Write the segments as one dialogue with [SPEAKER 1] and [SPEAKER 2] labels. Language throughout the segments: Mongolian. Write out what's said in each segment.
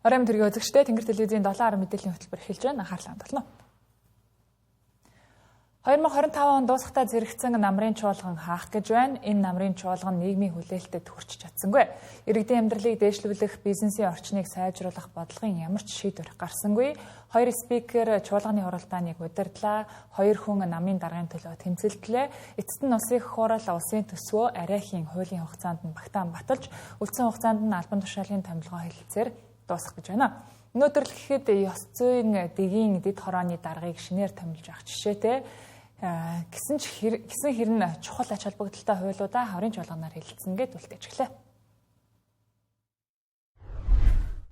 [SPEAKER 1] Оройн төргийн үзэгчдээ Тэнгэр телевизийн 7 мэдээллийн хөтөлбөр эхэлж байна. Анхаарлаа хандуулна. 2025 он дуусахдаа зэрэгцэн намрын чуулган хаах гэж байна. Энэ намрын чуулган нийгмийн хүлээлтэд хүрч чадсангүй. Иргэдийн амьдралыг дээшлүүлэх, бизнесийн орчныг сайжруулах бодлогын ямар ч шийдвэр гарсангүй. Хоёр спикер чуулганы хуралдааныг удирдлаа. Хоёр хүн намын даргын төлөө тэмцэлдлээ. Эцэст нь улсын хурал, улсын төсвөө арайхийн хуулийн хугацаанд нь багтаан баталж, үлдсэн хугацаанд нь албан тушаалын томилгоо хэлэлцээр дуусгах гэж байна. Өнөөдөр л гэхэд ёс зүйн дэгийн дэд хорооны даргаыг шинээр томилж авах жишээтэй гисэн хэрн чухал ач холбогдолтой хуулиудаа хаврын чуулганаар хэлэлцсэн гэж үлдээж гэлээ.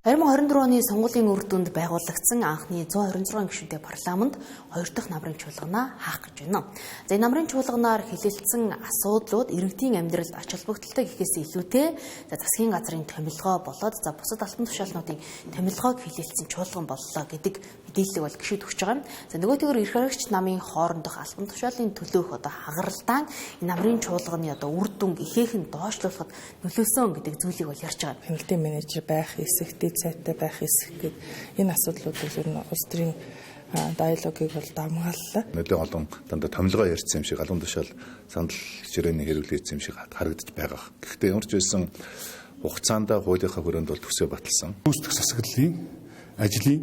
[SPEAKER 2] 2024 оны сонгуулийн үр дүнд байгуулагдсан анхны 126 гишүүнтэй парламент 2 дахь намрын чуулганаа хаах гэж байна. За энэ намрын чуулганаар хэлэлцсэн асуудлууд иргэдийн амьдралд ач холбогдолтой гэхээс илүүтэй засгийн газрын томилгоо болоод бусад албан тушаалнуудын томилгоог хэлэлцсэн чуулган боллоо гэдэг мэдээлэл бол гишүүд өгч байгаа. За нөгөөтэйгөр эрх харагч намын хоорондох албан тушаалын төлөөх хагаралтай энэ намрын чуулганы үр дүнг ихээхэн доошлуулахад нөлөөсөн гэдэг зүйлийг бол ярьж байгаа.
[SPEAKER 3] Хяналтын менежер байх эсэгтэй цайтай байх эсэх гэдэг энэ асуудлууд бол ер нь улс төрийн диалогийг бол дамгааллаа.
[SPEAKER 4] Нэлээд олон дандаа томилгоо ярьсан юм шиг албан тушаал санал жирээний хэрэглээсэн юм шиг харагдаж байгаа. Гэхдээ ямар ч байсан хугацаанд хуулийнхаа хүрээнд бол төсөө баталсан.
[SPEAKER 5] Гүйцэтгэх засаглалын ажлын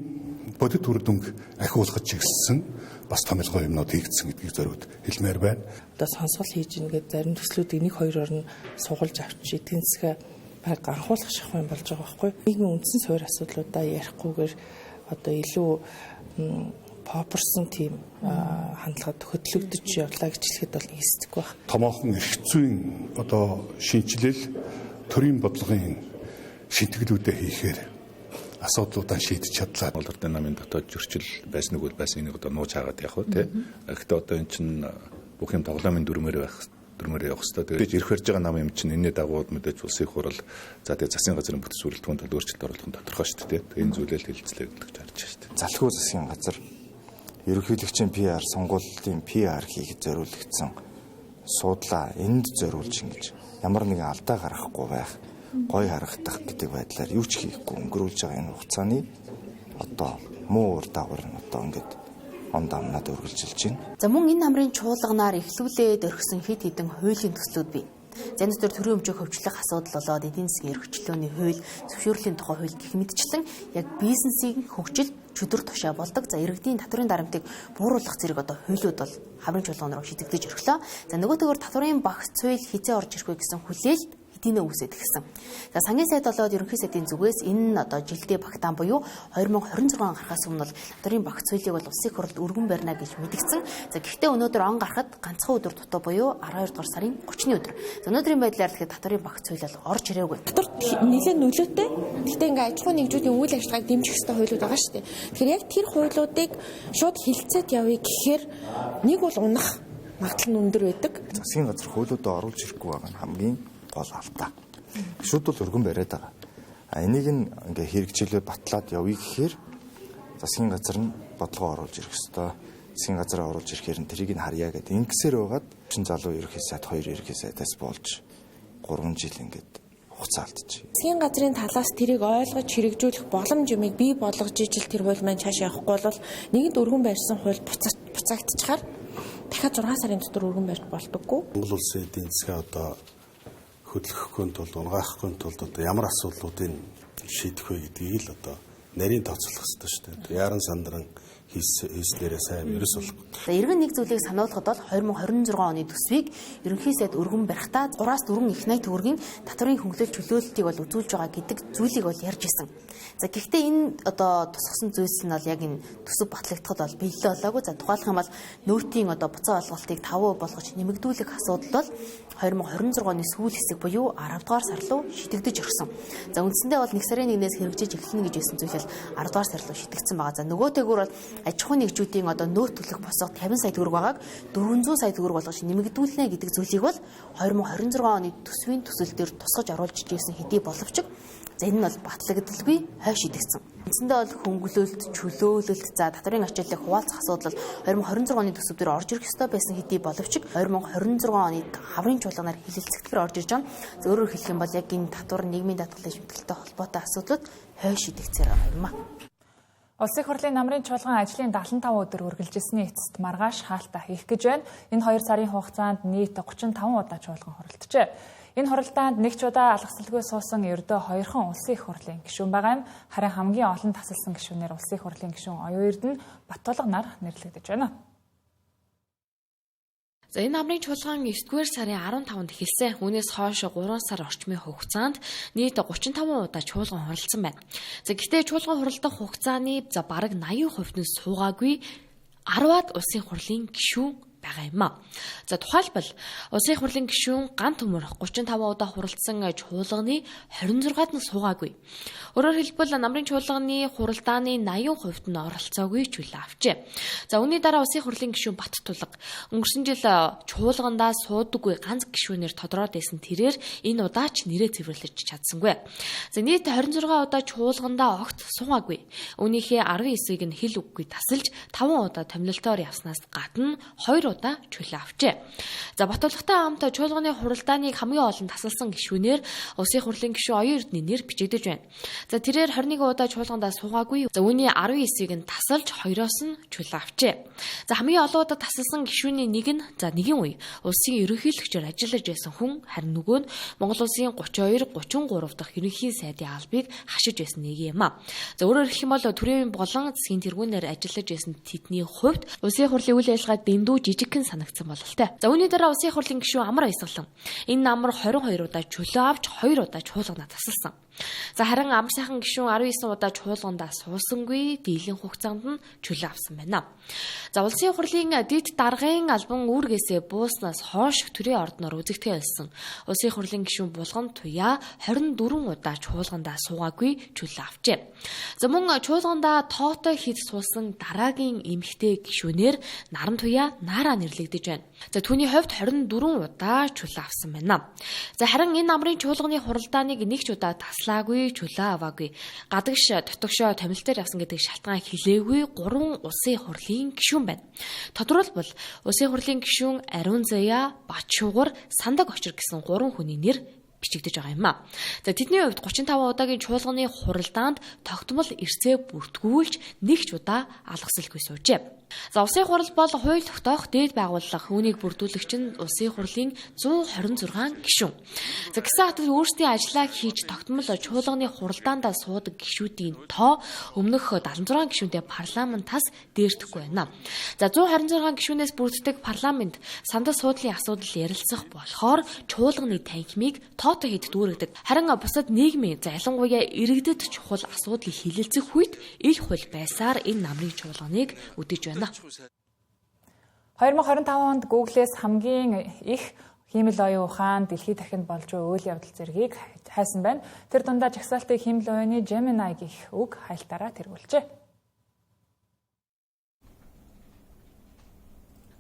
[SPEAKER 5] бодит үр дүнг ахиулахад чиглэсэн бас томилгоо юмнууд хийгдсэн гэдгийг зориуд хэлмээр байна.
[SPEAKER 3] Одоо сонсгол хийж ингээд зарим төслүүдийг 1-2 орн сугалж авч эдийн засгаа анхуулах шахвын болж байгаа байхгүй. Нийгмийн үндсэн суурь асуудлуудаа ярихгүйгээр одоо илүү попорсон тийм хандлагад хөтлөгдөж явлаа гэж хэлэхэд бол нийцдэггүй байна.
[SPEAKER 5] Томоохон эрх зүйн шинжилэл төрийн бодлогын шинтгэлүүдээ хийхээр асуудлуудаа шийдэж чадлаа.
[SPEAKER 4] Улиралын намын дотоод зөрчил байсан нэг бол байсан энийг одоо нууж хаагаад явах уу те. Гэхдээ одоо эн чинь бүх юм тоглоомын дүрмээр явах хэрэгтэй. Тэгээд ирэх барьж байгаа нам юм чинь энэний дагуу мэдээж улсын хурал тэгээд засгийн газрын бүтэц бүрэлдэхүүн тал өөрчлөлт оруулах нь тодорхой шүү дээ. Тэгээд энэ зүйлэл хэлэлцлээ гэж харж байна шүү дээ.
[SPEAKER 6] Залхуу засгийн газар ерөнхийлөгчийн PR сонгуулийн PR хийхэд зориулагдсан суудлаа энд зориулж ингэж ямар нэгэн алдаа гаргахгүй байх, гой харагдах гэдэг байдлаар юу ч хийхгүй өнгөрүүлж байгаа энэ хугацааны одоо муу ур дагавар нь одоо ингэж ондамнаад үргэлжилж байна.
[SPEAKER 2] За мөн энэ намрын чуулганаар эхлүүлээд өргөсөн хэд хэдэн хуулийн төслүүд бий. За энэ төр төрийн өмчийг хөгжлөх асуудал болоод эдийн засгийн эрх чөлөөний хууль, зөвшөөрлийн тухай хууль гэх мэтчлэн яг бизнесийн хөгжил чөдөр тушаа болдог. За иргэдийн татврын дарамтыг бууруулах зэрэг одоо хуулиуд бол хаврын чуулганаар шийдэгдэж өглөө. За нөгөөтэйгөр татврын багц хууль хизээ орж ирэх вэ гэсэн хүлээлт эдийнэ үүсэж гисэн. За сангийн сайд болоод ерөнхий сайдын зүгээс энэ одоо жилдээ багтаан буюу 2026 он гарахаас өмнө татврын багц хуулийг бол улсын хурлд өргөн барина гэж мэдгдсэн. За гэхдээ өнөөдөр он гарахад ганцхан өдөр дутуу буюу 12 дугаар сарын 30-ны өдөр. За өнөөдрийн байдлаар тэгэхээр татврын багц хууль бол орж ирээгүй.
[SPEAKER 7] Татвар нэлээд нөлөөтэй. Гэхдээ ингээ аж ахуйн нэгжүүдийн үйл ажиллагааг дэмжих ёстой хуулиуд байгаа шүү дээ. Тэгэхээр яг тэр хуулиудыг шууд хилцээд явъя гэхээр нэг бол унах магадлал нь өндөр байдаг.
[SPEAKER 6] Засгийн газар хуулиудаа оруулж ирэхгүй байгаа нь хамгийн гол алдаа. Гишүүд бол өргөн бариад байгаа. Энийг ингээ хэрэгжүүлээ батлаад явъя гэхээр засгийн газар нь бодлого оруулж ирэх ёстой. Засгийн газар оруулж ирэхээр нь тэрийг нь харьяа гэдэг. Ингэсээр байгаад чин залуу ерөнхий сайд 2 ерөнхий сайдаас болж 3 жил ингээд хугацаа алдчих.
[SPEAKER 7] Засгийн газрын талаас тэрийг ойлгож хэрэгжүүлэх боломж юмыг бий болгож ижил тэр хууль маань цааш явахгүй бол нэгэнд өргөн барьсан хууль буцаагдчихаар дахиад 6 сарын дотор өргөн барьж болдоггүй.
[SPEAKER 5] Монгол улсын эдийн засгаа одоо хөдөлгөхгүй тулд унгаахгүй тулд одоо ямар асуудлуудыг шийдэх вэ гэдгийг л одоо нарийн тооцоолох хэрэгтэй шүү дээ. Яран сандран хийснээрээ сайн ерөөс болох.
[SPEAKER 2] За иргэн нэг зүйлийг сануулхад бол 2026 оны төсвийг ерөнхий сайд өргөн барихтаа 3-4 их 80 төгрөгийн татврын хөнгөлөлт чөлөөлтийг бол үзүүлж байгаа гэдэг зүйлийг бол ярьж исэн. За гэхдээ энэ одоо тусгасан зүйлс нь бол яг энэ төсөв батлагдахад бол биелэлээ болоогүй. За тухайлах юм бол нөөтийн одоо буцаа олголтыг 5% болгож нэмэгдүүлэх асуудал бол 2026 оны сүүл хэсэг буюу 10 дугаар сар руу шийдэгдэж өргсөн. За үндсэндээ бол 1 сарын 1-ээс хэрэгжиж эхэлнэ гэж хэлсэн зүйлэл 10 дугаар сар руу шийдэгдсэн байгаа. За нөгөөтэйгүр бол аж ахуйн нэгжүүдийн одоо нөөц төлөх босго 50 сая төгрөг байгааг 400 сая төгрөг болгож нэмэгдүүлнэ гэдэг зүйлийг бол 2026 оны төсвийн төсөл дээр тусгаж оруулж ижсэн хэдий боловч за энэ нь бол батлагдaltaгүй хойш идэгцэн. Үндсэндээ бол хөнгөлөлт, чөлөөлөлт, за татварын ачааллыг хуваалцах асуудал 2026 оны төсөв дээр орж ирэх ёстой байсан хэдий боловч 2026 оны хаврын чуулганаар хилэлцэгдэхээр орж ирж байгаа. За өөрөөр хэлэх юм бол яг энэ татвар нийгмийн даатгалын шимтгэлтэй холбоотой асуудлууд хойш идэгцээр байгаа юм аа.
[SPEAKER 1] Улсын их хурлын намрын чуулган ажлын 75 өдөр үргэлжилсэний эцэст маргааш хаалтаа хийх гэж байна. Энэ 2 сарын хугацаанд нийт 35 удаа чуулган хуралджээ. Энэ хуралдаанд нэг ч удаа алгасалгүй суусан ердөө 2хан улсын их хурлын гишүүн байгаа юм. Харин хамгийн олон тасалсан гишүүнээр улсын их хурлын гишүүн Оюун Эрдэнэ Баттулга нар нэрлэгдэж байна.
[SPEAKER 8] За энэ намрын чуулган 9-р сарын 15-нд эхэлсэн. Үүнээс хойш 3 сар орчмын хугацаанд нийт 35 удаа чуулган хуралдсан байна. За гэхдээ чуулган хуралдах хугацааны бараг 80% нь суугаагүй 10-аад улсын хурлын гишүүн байгаа юм а. За тухайлбал улсын хурлын гишүүн ганц төмөр 35 удаа хуралдсан чуулганы 26-ад нь суугаагүй. Өөрөөр хэлбэл намрын чуулганы хуралдааны 80% нь оролцоогүй чөлөө авчээ. За үүний дараа улсын хурлын гишүүн Баттулга өнгөрсөн жил чуулгандаа суудаггүй ганц гишүүнээр тодорхойд байсан тэрээр энэ удаач нэрээ цэвэрлэж чадсангүй. За нийт 26 удаа чуулгандаа огт суугаагүй. Үүнийхээ 19-ийг нь хэл үггүй тасалж 5 удаа томилолтоор явснаас гадна 2 удаа чөлөө авчээ. За Баттулгатай хамт чуулганы хуралдааныг хамгийн олон тасалсан гишүүнээр улсын хурлын гишүүн Оюун Эрдэнэ нэр бичигдэж байна. За тэрээр 21 удаа чуулгандаа суугаагүй. За үүний 19-ийг нь тасалж 2-оос нь чөлөө авчээ. За хамгийн олон удаа тасалсан гишүүний нэг нь нэгэн үе улсын ерөнхийлөгчөөр ажиллаж байсан хүн, харин нөгөө нь Монгол улсын 32, 33 дахь ерөнхий сайдын албыг хашиж байсан нэг юм а. За өөрөөр хэлэх юм бол төрийн болон засгийн тэргүүнээр ажиллаж байсан тэдний хувьд улсын хурлын үйл ажиллагаа дэндүү жижигхэн санагдсан бололтой. За үүний дараа улсын хурлын гишүүн Амар Баясгалан энэ намар 22 удаа чөлөө авч 2 удаа чуулганаа тасалсан. За харин Амар сайхан гишүүн 19 удаа чуулгандаа суусангүй, дийлэн хугацаанд нь чөлөө авсан байна. За улсын хурлын дэд даргын албан үүргээсээ бууснаас хойш төрийн ордноор үзэгдэх болсон. Улсын хурлын гишүүн Булган Туяа 24 удаа чуулгандаа суугаагүй чөлөө авчээ. За мөн чуулгандаа тоотой хэд суусан дараагийн эмэгтэй гишүүнээр Наран Туяа Наараа нэрлэгдэж байна. За түүний хувьд 24 удаа чөлөө авсан байна. За харин энэ намрын чуулганы хуралдааныг нэг ч удаа таслаагүй, чөлөө аваагүй, гадагш дотогшоо томилтоор явсан гэдэг шалтгаан хэлээгүй 3 улсын хурлын гишүүн байна. Тодорхойлбол улсын хурлын гишүүн Ариун Заяа, Батшуугар, Сандаг Очир гэсэн 3 хүний нэр бичигдэж байгаа юм а. За тэдний хувьд 35 удаагийн чуулганы хуралдаанд тогтмол эрсээ бүртгүүлж нэг ч удаа алгасалгүй суужээ. За улсын хурал бол хууль тогтоох дээд байгууллага, үүнийг бүрдүүлэгч нь улсын хурлын 126 гишүүн. За гэсэн хатад өөрсдийн ажлаа хийж тогтмол чуулганы хуралдаандаа суудаг гишүүдийн тоо өмнөх 76 гишүүнтэй парламентаас дээрдэхгүй байна. За 126 гишүүнээс бүрддэг парламент сандал суудлын асуудал ярилцах болохоор чуулганы танхимыг тоотой хэд дүүрэгдэг. Харин бусад нийгмийн ялангуяа иргэдэд чухал асуудлыг хилэлцэх үед ил хууль байсаар энэ намрын чуулганыг үдэж байна.
[SPEAKER 1] 2025 онд Google-с хамгийн их хиймэл оюун ухаан дэлхийд дахинд болж буй үйл явдал зэргийг хайсан байна. Тэр дундаа жагсаалтын хиймэл оюуны Gemini гэх үг хайлтаараа тэргүүлжээ.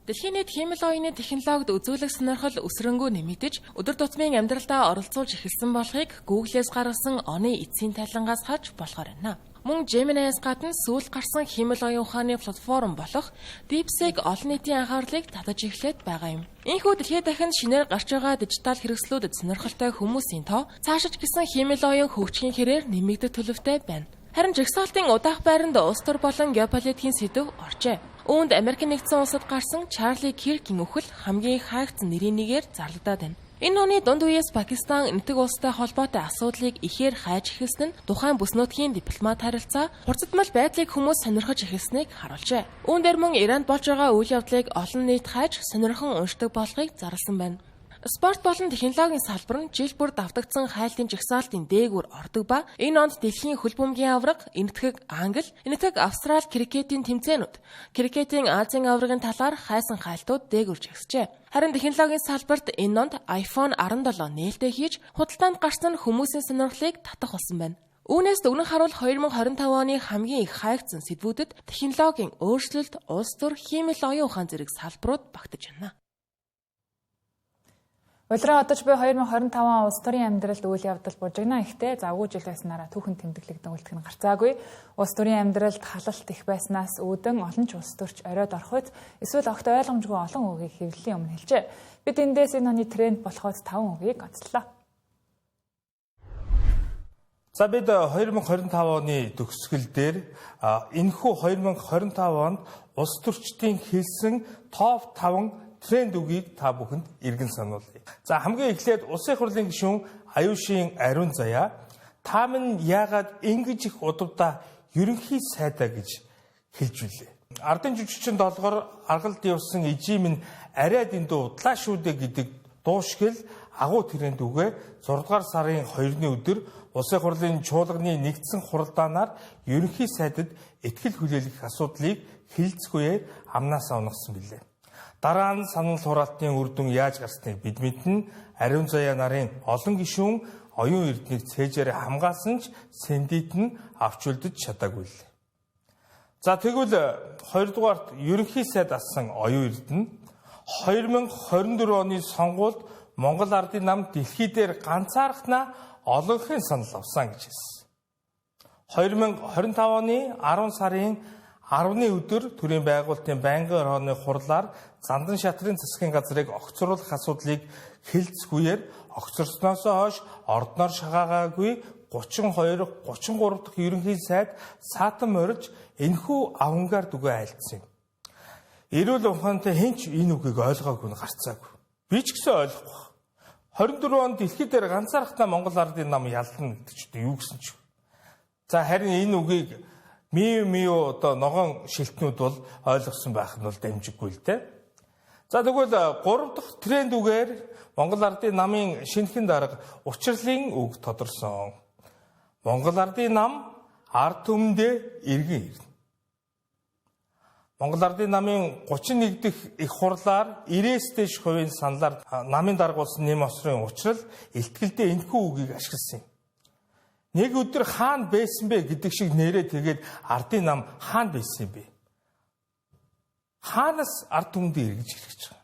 [SPEAKER 9] Дэлхийн нийт хиймэл оюуны технологид үзүүлэх сонирхол өсрөнгөө нэмэгдэж, өдөр тутмын амьдралдаа оролцуулж эхэлсэн болохыг Google-с гаргасан оны эцсийн тайлангаас харж болохоор байна. Мөн Gemini-с гадна сүүлд гарсан хиймэл оюун ухааны платформ болох DeepSeek олон нийтийн анхаарлыг татаж эхлээд байгаа юм. Энэхүү дэлхийд дахинд шинээр гарч байгаа дижитал хэрэгслүүдэд сонирхолтой хүмүүсийн тоо цаашиж гисэн хиймэл оюун хөгжихийн хэрээр нэмэгдэх төлөвтэй байна. Харин жагсаалтын удаах байранд улс төр болон геополитикийн сэдэв оржээ. Үүнд Америк нэгдсэн улсад гарсан Чарли Киркийн үхэл хамгийн их хаагдсан нэрийн нэгээр зарлагдаад байна. Энэ оны дунд үеэс Пакистан энэтхэг улстай холбоотой асуудлыг ихээр хайж эхэлсэн нь тухайн бүс нутгийн дипломат харилцаа хурцдмал байдлыг хүмүүс сонирхож эхэлснийг харуулжээ. Үүн дээр мөн Иранд болж байгаа үйл явдлыг олон нийт хайж сонирхон уншдаг болохыг зарласан байна. Спорт болон технологийн салбар нь жил бүр давтагдсан хайлтын жагсаалтын дээгүүр ордог ба энэ онд дэлхийн хөл бөмбөгийн аварга, энэтхэг Англи, энэтхэг Австрали крикетийн тэмцээнүүд, крикетийн Азийн аваргын талаар хайсан хайлтууд дээгүүр жагсжээ. Харин технологийн салбарт энэ онд iPhone 17 нээлттэй хийж худалдаанд гарсан хүмүүсийн сонирхлыг татах болсон байна. Үүнээс дүгнэн харуул 2025 оны хамгийн их хаягдсан сэдвүүдэд технологийн өөрчлөлт, улс төр, хиймэл оюун ухаан зэрэг салбарууд багтаж байна.
[SPEAKER 1] Улиран одож буй 2025 он улс төрийн амьдралд үйл явдал бужигнаа ихтэй завгүй жил байснараа түүхэн тэмдэглэгдэн үлдэх нь гарцаагүй. Улс төрийн амьдралд халалт их байснаас үүдэн олон ч улс төрч оройд ороход эсвэл огт ойлгомжгүй олон үгийг хэвлэлийн өмнө хэлжээ. Бид эндээс энэ оны тренд болохоос 5 үгийг онцлоо.
[SPEAKER 10] За бид 2025 оны төгсгөл дээр энэхүү 2025 онд улс төрчдийн хэлсэн топ 5 тренд үгийг та бүхэнд эргэн сануулъя. За хамгийн эхлээд Улсын хурлын гишүүн Аюушийн Ариун Заяа та минь яагаад ингэж их удавдаа ерөнхий сайдаа гэж хэлж билээ. Ардын жүжигчин долгор аргалд явсан эжий минь арай дэндүү удлаа шүү дээ гэдэг дуушгил агуу тренд үгээ 6 дугаар сарын 2-ны өдөр Улсын хурлын чуулганы нэгдсэн хуралдаанаар ерөнхий сайдад ихтгэл хүлээлгэх асуудлыг хэлцгүйгээр амнаасаа унагсан билээ. Дараа нь санал хураалтын үр дүн яаж гарсныг бид мэднэ. Ариун Заяа нарын олон гишүүн оюун эрднийг цээжээр хамгаалсан ч сэндит нь авч үлдэж чадаагүй л. За тэгвэл 2 дугаарт ерөнхий сайд асан оюун эрдэнэ 2024 оны сонгуульд Монгол Ардын нам дэлхий дээр ганцаархнаа олонхын санал авсан гэж хэлсэн. 2025 оны 10 сарын 10-ны өдөр төрийн байгуулалтын байнгын орооны хурлаар Зандан шатрын засгийн газрыг огцруулах асуудлыг хэлцгүйгээр огцорсноос хойш ордноор шагаагаагүй 32-33 дахь ерөнхий сайд саатан морж энэхүү авангард үгээ айлдсан юм. Эрүүл ухаантай хинч энэ үгийг ойлгоогүй нь гарцаагүй. Би ч гэсэн ойлгохгүй. 24 онд дэлхий дээр ганцаархнаа Монгол Ардын нам ялдана гэдэг чинь юу гэсэн ч. За харин энэ үгийг миу одоо ногоон шилтнүүд бол ойлгосон байх нь бол дамжиггүй л дээ. За тэгвэл 3 дахь тренд үгээр Монгол Ардын намын шинэхэн дарга учрлын үг тодорсон. Монгол Ардын нам ард түмэндээ иргэн ирнэ. Монгол Ардын намын 31 дахь их хурлаар 90-с дээш хувийн саналаар намын дарга болсон нэм осрын учрал илтгэлдээ энэхүү үгийг ашигласан юм. Нэг өдөр хаана байсан бэ гэдэг шиг нэрээ тэгээд ардын нам хаана байсан юм бэ? Хаанаас ард түмэндээ эргэж ирэх гэж байгаа.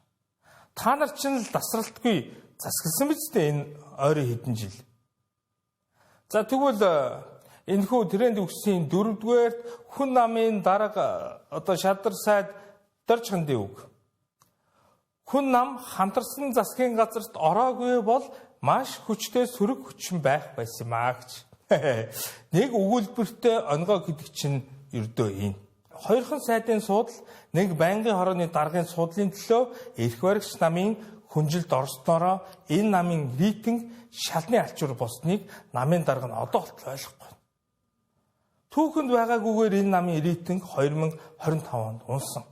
[SPEAKER 10] Та нар ч л тасралтгүй засгалсан биз дээ энэ ойрын хэдэн жил. За тэгвэл энэхүү тренд үгсийн 4-р хүн намын дарга одоо шадар сайд дөрчхөндийн үг. Хүн нам хамтарсан засгийн газарт ороогүй бол маш хүчтэй сөрөг хүчин байх байсан юм аа гэж. Нэг өгүүлбэртэй онгоо гэдэг чинь ердөө энэ. Хоёрхан сайдын суудал нэг байнгын хорооны даргын суудлын төлөө эрх баригч намын хүнжилд орсноороо энэ намын рейтинг шалны алчуур болсныг намын дарга нь одоо болтол ойлгохгүй. Түүхэнд байгаагүйгээр энэ намын рейтинг 2025 онд унсан.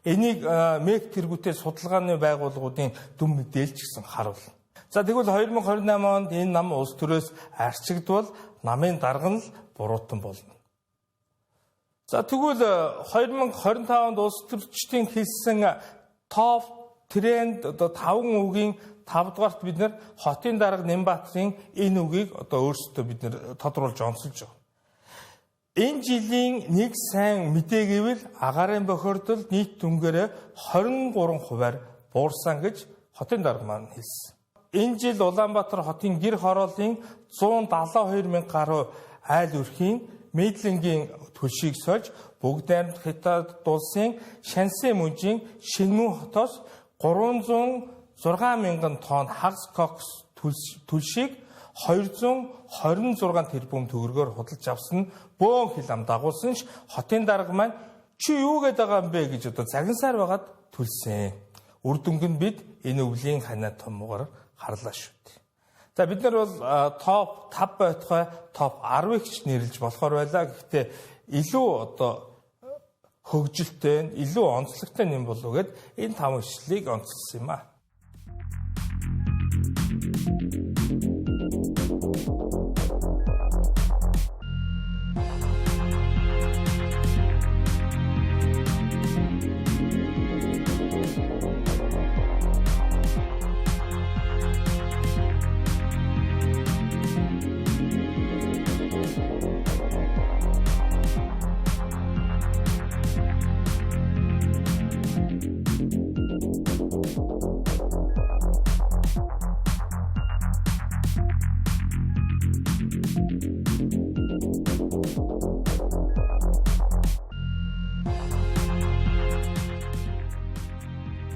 [SPEAKER 10] Энийг МЭК тэргүүтээ судалгааны байгууллагуудын дүн мэдээлж гисэн харуулна. За тэгвэл 2028 онд энэ нам улс төрөөс арчигдвал намын дарга нь л буруутан болно. За тэгвэл 2025 онд улс төрчдийн хэлсэн топ тренд одоо 5 үгийн 5 дугаарт бид нэр хотын дарга Нямбаатрын энэ үгийг одоо өөрсдөө бид нэр тодруулж онцолж байгаа. Энэ жилийн нэг сайн мэдээ гэвэл агаарын бохирдол нийт дүнгээрээ 23%-аар буурсан гэж хотын дарга маань хэлсэн. Энэ жил Улаанбаатар хотын гэр хорооллын 172 мянга гаруй айл өрхийн мэдлэнгийн төлшийг сольж бүгд найрамд хятад дулсын Шансын мужийн Шинмэн хотоос 306 мянган тонн хагас кокс төлшийг 226 тэрбум төгрөгөөр худалдаж авсан бөөн хил ам дагуулсан ш хотын дарга маань чи юу гээд байгаа юм бэ гэж одоо загинсаар байгаад төлсөн. Үр дүнг нь бид энэ өвлийн ханаа томгоор харлаа шүү дээ. За бид нар бол топ 5 байтугай топ 10-ыг ч нэрлэж болохоор байлаа. Гэхдээ илүү одоо хөгжилтэй, илүү онцлогтой юм болов гэд энэ 5 ишлэлийг онцлсан юм аа.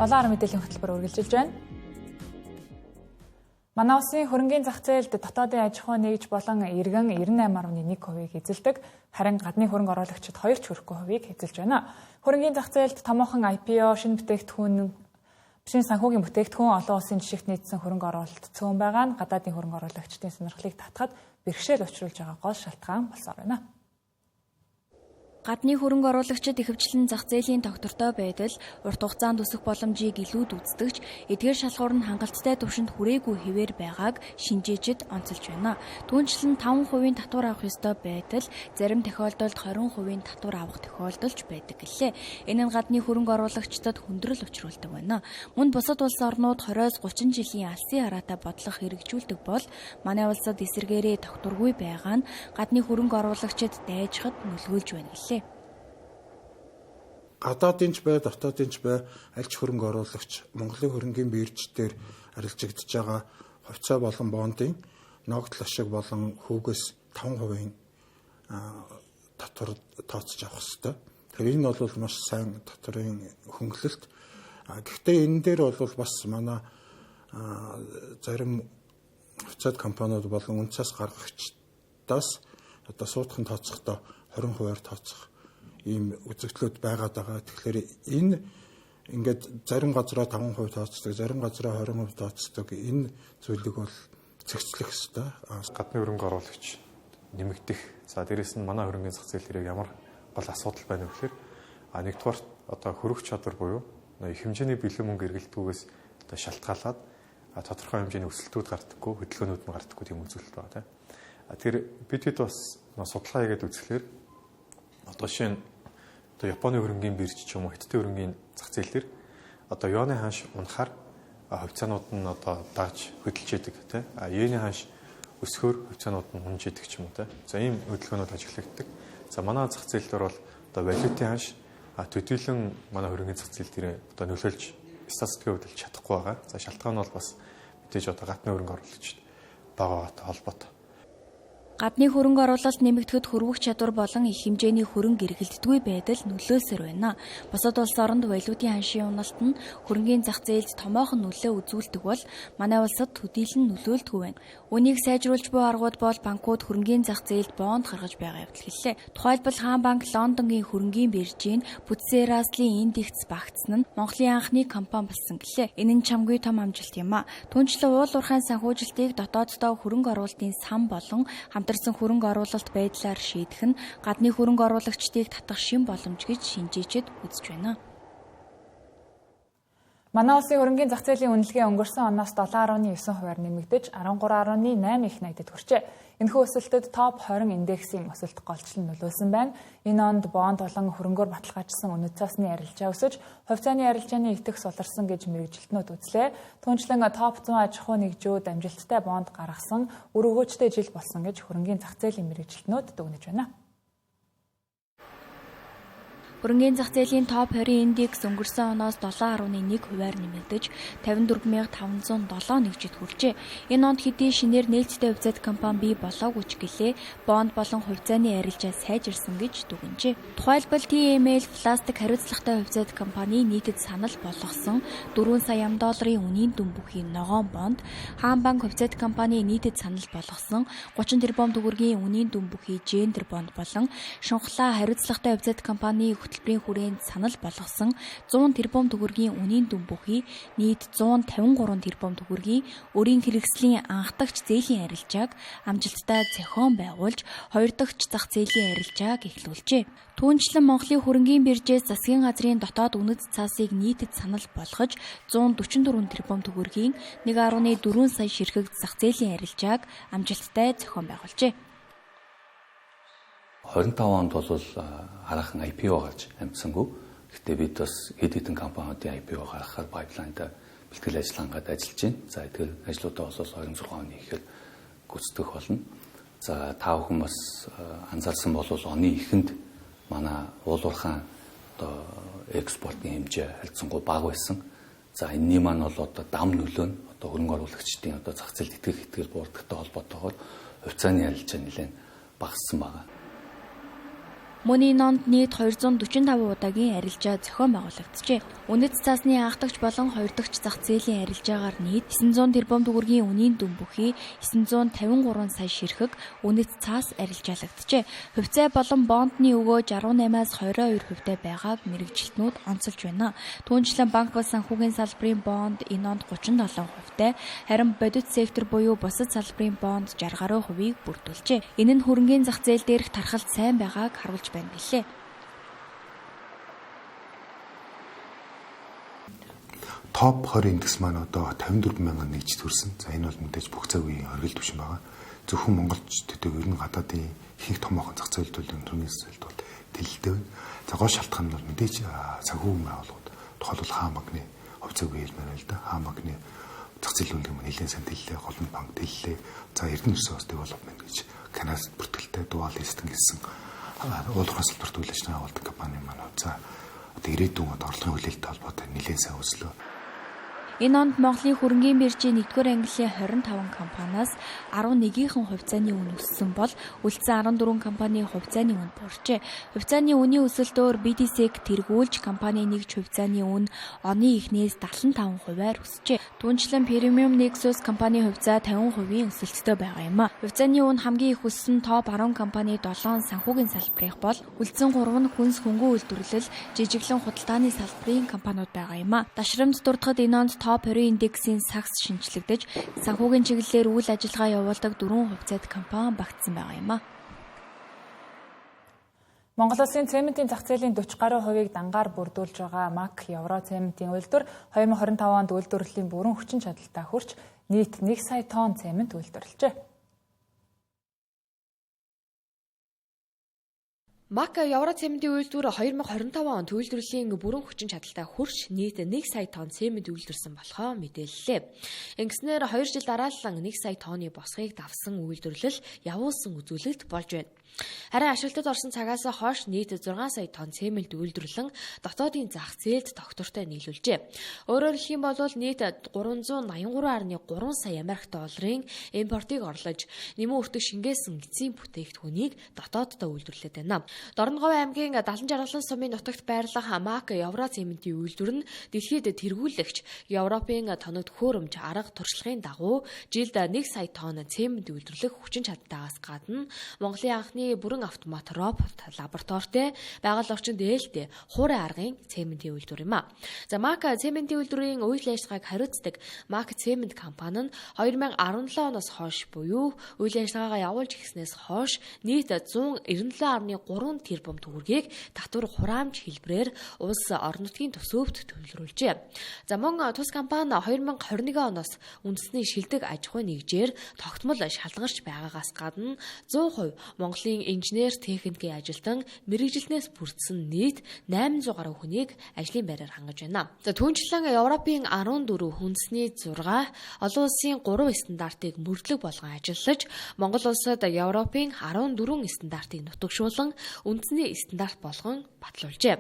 [SPEAKER 1] 7 мэдээллийн хөтөлбөр үргэлжилж байна. Манай улсын хөрөнгийн зах зээлд дотоодын аж ахуй нэгж болон иргэн 98.1% эзэлдэг, харин гадны хөрөнгө оруулагчид 2 ч хүрэхгүй хувийг эзэлж байна. Хөрөнгийн зах зээлд томоохон IPO, шинэ санхүүгийн бүтээгдэхүүн олон улсын жишгт нийцсэн хөрөнгө оруулалт цөөн байгаа нь гадаадын хөрөнгө оруулагчдын сонирхлыг татахад бэрхшээл учруулж байгаа гол шалтгаан болсоор байна.
[SPEAKER 11] Гадны хөрөнгө оруулагчид ихэвчлэн зах зээлийн тогтвортой байдал, урт хугацаанд өсөх боломжийг илүүд үздэгч, эдгээр шалгуур нь хангалттай түвшинд хүрээгүй хэвээр байгааг шинжээчид онцолж байна. Түүнчлэн 5% татвар авах ёстой байтал зарим тохиолдолд 20% татвар авах тохиолдолж байдаг гэлээ. Энэ нь гадны хөрөнгө оруулагчдад хүндрэл учруулдаг байна. Мөн бусад улс орнууд 20-30 жилийн алсын хараатай бодлого хэрэгжүүлдэг бол манай улсад эсэргээрээ тогтворгүй байгаа нь гадны хөрөнгө оруулагчид дайжихад нөлөөлж байна гэлээ.
[SPEAKER 12] Гадаадын ч бай, дотоодын ч бай, аль ч хөрөнгө оруулагч Монголын хөрөнгийн бирж дээр арилжагдж байгаа хувьцаа болон бондын ногдол ашиг болон хүүгээс 5% татвар тооцож авах ёстой. Тэгэхээр энэ бол маш сайн татварын хөнгөлөлт. Гэхдээ энэ дээр бол бас манай зарим хувьцаат компаниуд болон үнцээс гаргагчдаас одоо суудхан тооцохдоо 20%-аар тооцох ийм үзэгдлүүд байгаад байгаа. Тэгэхээр энэ ингээд зарим газараа 5% тооцдог, зарим газараа 20% тооцдог энэ зүйлийг бол зэгцлэх ёстой.
[SPEAKER 13] Гадны хөрөнгө оруулагч нэмэгдэх. За дээрэс нь манай хөрөнгөний зах зээл дээр ямар гол асуудал байна вэ гэхээр нэгдүгээр одоо хөрөх чадвар буюу их хэмжээний бэлэн мөнгө эргэлтгүйгээс одоо шалтгаалаад тодорхой хэмжээний өсөлтүүд гардаггүй, хөдөлгөөнүүд нь гардаггүй тийм үзүүлэлт байна. Тэгэхээр бид бас судалгаа хийгээд үзэхлээр одоо жишээ нь Японы хөрөнгийн бирж ч юм уу Хятадын хөрөнгийн зах зээл дээр одоо юаны ханш унахаар хувьцаанууд нь одоо дагж хөдөлж яадаг тийм йений ханш өсгөр хувьцаанууд нь унж яадаг ч юм уу тийм. За ийм хөдөлгөөнүүд ажиглагддаг. За манай зах зээл дээр бол одоо валютын ханш төдийлөн манай хөрөнгийн зах зээл дээр одоо нөлөөлж статистикийн хөдөлж чадахгүй байгаа. За шалтгаан нь бол бас мэдээж одоо гадны хөрөнгө оруулагчид байгаатай холбоотой.
[SPEAKER 11] Гадны хөрөнгө оруулалт нэмэгдэхэд хөрвөх чадвар болон их хэмжээний хөрөнгө эргэлддэггүй байдал нөлөөсөр байна. Бусад улс оронд валютын ханшийн уналт нь хөрөнгөний зах зээлд томоохон нөлөө үзүүлдэг бол манай улсад төдийлөн нөлөөлдөггүй байна. Үнийг сайжруулж буй аргууд бол банкуд хөрөнгөний зах зээлд бонд гаргаж байгаа явдал хэллээ. Тухайлбал Хаан банк Лондонгийн хөрөнгөний биржийн Бүтсераслийн индекс багтсан нь Монголын анхны компани болсон гэлээ. Энэ нь чамгүй том амжилт юм а. Түүнчлэн уул уурхайн санхүүжилтийг дотооддоо хөрөнгө оруулалтын сан болон хамтарсан хөрөнгө оруулалт байдлаар шийдэх нь гадны хөрөнгө оруулагчдыг татах шин боломж гэж шинжээчид үзэж байна.
[SPEAKER 1] Манай улсын хөрөнгийн зах зээлийн үнэлгээ өнгөрсөн оноос 7.9%-аар нэмэгдэж 13.8 их найдад хүрчээ. Энэхүү өсөлтөд топ 20 индексийн өсөлт голчлон нөлөөлсөн байна. Энэ онд бонд болон хөрөнгөөр баталгаажсан үнэт цасны арилжаа өсөж, хувьцааны арилжааны итгэх суларсан гэж мэргэжилтнүүд үзлээ. Түүнчлэн топ 100 аж ахуй нэгжүүд амжилттай бонд гаргасан, үр өгөөжтэй жил болсон гэж хөрөнгийн зах зээлийн мэргэжилтнүүд дүгнэж байна.
[SPEAKER 11] Хөрөнгөний зах зээлийн топ 20 индекс өнгөрсөн оноос 7.1%-аар нэмэгдэж 54,507 нэгжид хүрчээ. Энэ онд хэдийн шинээр нээлттэй хувьцаат компани бий болоогүй ч гэлээ бонд болон хувьцааны арилжаа сайжирсан гэж дүгнжээ. Тухайлбал TML пластик хариуцлагатай хувьцаат компани нийтэд санал болгосон 4 сая $4 үнийн дүн бүхий ногоон бонд, Хаан банк хувьцаат компани нийтэд санал болгосон 30 тэрбум төгрөгийн үнийн дүн бүхий Gender бонд болон Шунхлаа хариуцлагатай хувьцаат компани хөтөлбөрийн хүрээнд санал болгосон 100 тэрбум төгрөгийн үнийн дүн бүхий нийт 153 тэрбум төгрөгийн өрийн хэрэгслийн анхдагч зээлийн арилжааг амжилттай зохион байгуулж 2 дахь зах зээлийн арилжааг эхлүүлжээ. Түүнчлэн Монголын хөрөнгийн биржээс засгийн газрын дотоод үнэт цаасыг нийтэд санал болгож 144 тэрбум төгрөгийн 1.4 сая ширхэг зах зээлийн арилжааг амжилттай зохион байгуулжээ.
[SPEAKER 14] 25 онд бол хараахан IPO гарч амжсангүй. Гэхдээ бид бас хэд хэдэн компаниудын IPO гаргахаар пайплайнд бэлтгэл ажиллагаанд ажиллаж байна. За тэгэхээр ажлуудаа бол 26 оны ихээр гүйцэтгэх болно. За та бүхэн бас анзаарсан бол оны эхэнд манай уул уурхайн одоо экспортын хэмжээ харьцангуй бага байсан. За энэний маань бол одоо дам нөлөө нь одоо хөрөнгө оруулагчдын одоо зах зээлд итгэл буурдагтай холбоотойгоор хувьцааны арилжаа нэлээд багассан байна.
[SPEAKER 11] Мөн энэ онд нийт 245 удаагийн арилжаа зохион байгуулагджээ. Үнэт цаасны анхдагч болон хоёр дахь зах зээлийн арилжаагаар нийт 900 тэрбум төгрөгийн үнийн дүн бүхий 953 сая ширхэг үнэт цаас арилжаалагджээ. Хувьцаа болон бондны өгөө 18-аас 22% байгааг мэрэгжилтнүүд онцолж байна. Түүнчлэн банк ба санхүүгийн салбарын бонд энэ онд 37%, харин бодит сектор буюу бусад салбарын бонд 60% бүрдүүлжээ. Энэ нь хөрөнгөний зах зээл дээрх тархалт сайн байгааг харуулж байна гэлээ.
[SPEAKER 15] Топ 20 индекс маань одоо 54 мянган нэгж төрсөн. За энэ бол мэдээж бүх цаг үеийн оргил түвшин байгаа. Зөвхөн монголчдод ер нь гадаадын их томоохон зах зээл төлөвлөлийн төрийн зах зээлд бол тэлэлтэй байна. За гол шалтгаан нь бол мэдээж санхүүгийн байгууллагууд тухайлбал хаан банкны хувьцаа үе хэлмээр байл да. Хаан банкны зах зээл үнэлгээ маань нэлээд сайн тэллээ, голомт банк тэллээ. За Эрдэнэ ресурс девелопмент гэж Канадад бүртгэлтэй дуал листинг гэсэн уулуурхай салбарт үйл ажиллагаа явуулдаг компани маань за одоо ирээдүйн орлогын хүлээлттэй холбоотой нэлээд сайн өслөө.
[SPEAKER 11] Энэ онд Монголын хөрөнгөний биржийн 1-р ангиллын 25 компаниас 11-ийн хувьцааны үн өссөн бол үлдсэн 14 компанийн хувьцааны үн буурчээ. Хувьцааны үнийн өсөлтөөр BDC-г тэргүүлж компани нэгж хувьцааны үн оны эхнээс 75%-аар өсжээ. Түүнчлэн Premium Nexus компани хувьцаа 50%-ийн өсөлттэй байгаа юм а. Хувьцааны үн хамгийн их өссөн топ 10 компани 7 санхүүгийн салбарыг бол үлдсэн 3 нь хүнс хөнгөн үйлдвэрлэл, жижиглэн худалдааны салбарын компаниуд байгаа юм а. Дашрамт дурдахад энэ онд топ 20 индексийн сагс шинжлэгдэж санхүүгийн чиглэлээр үйл ажиллагаа явуулдаг 4 хувьцаат компани багтсан байгаа юм а.
[SPEAKER 1] Монгол Улсын цементийн зах зээлийн 40 гаруй хувийг дангаар бүрдүүлж байгаа МАК Евро цементийн үйлдвэр 2025 онд үйлдвэрлэлийн бүрэн хүчин чадалтай хүрч нийт 1 сая тонн цемент үйлдвэрлэжээ.
[SPEAKER 8] МАК Евро цементийн үйлдвэр 2025 онд үйлдвэрлэлийн бүрэн хүчин чадалтай хүрч нийт 1 сая тонн цемент үйлдвэрсэн болохоо мэдээллээ. Ингэснээр 2 жил дараалан 1 сая тонны босхийг давсан үйлдвэрлэл явуулсан үзүүлэлт болж байна. Харин ашиглалтад орсон цагаас хойш нийт 6 сая тонн цемент үйлдвэрлэн дотоодын зах зээлд тогтвортой нийлүүлжээ. Өөрөөр хэлэх юм бол нийт 383.3 сая Америк долларын импортыг орлож, нэмэн өртөг шингээсэн эцсийн бүтээгдэхүүнийг дотооддоо үйлдвэрлээд байна. Дорноговь аймгийн Далан жаргалан сумын нутагт байрлах МАК Евро цементийн үйлдвэр нь дэлхийд тэргүүлэгч Европын тоногд хөөрөмж арга туршлагын дагуу жилд 1 сая тонн цемент үйлдвэрлэх хүчин чадалтайгаас гадна Монголын анхны бүрэн автомат робот лабораторитой байгаль орчинд ээлтэй хуурай аргын цементийн үйлдвэр юм а. За МАК цементийн үйлдвэрийн үйл ажиллагааг хариуцдаг МАК цемент компани нь 2017 оноос хойш буюу үйл ажиллагаагаа явуулж эхэлснээс хойш нийт 197.3 тэрбум төгрөгийг татвар хураамж хэлбэрээр улс орон нутгийн төсөвт төлөвлөрүүлжээ. За мөн тус компани 2021 оноос үндэсний шилдэг аж ахуйн нэгжээр тогтмол шалгарч байгаагаас гадна 100% Монголын инженер техникийн ажилтан мэрэгжилтнээс бүрдсэн нийт 800 гаруй хүнийг ажлын байраар хангаж байна. За түүнчлэн Европын 14 хүнсний 6 олон улсын 3 стандартыг мөрдлөг болгон ажиллаж Монгол улсад Европын 14 стандартыг нутагшуулан үндэсний стандарт болгон батлуулжээ.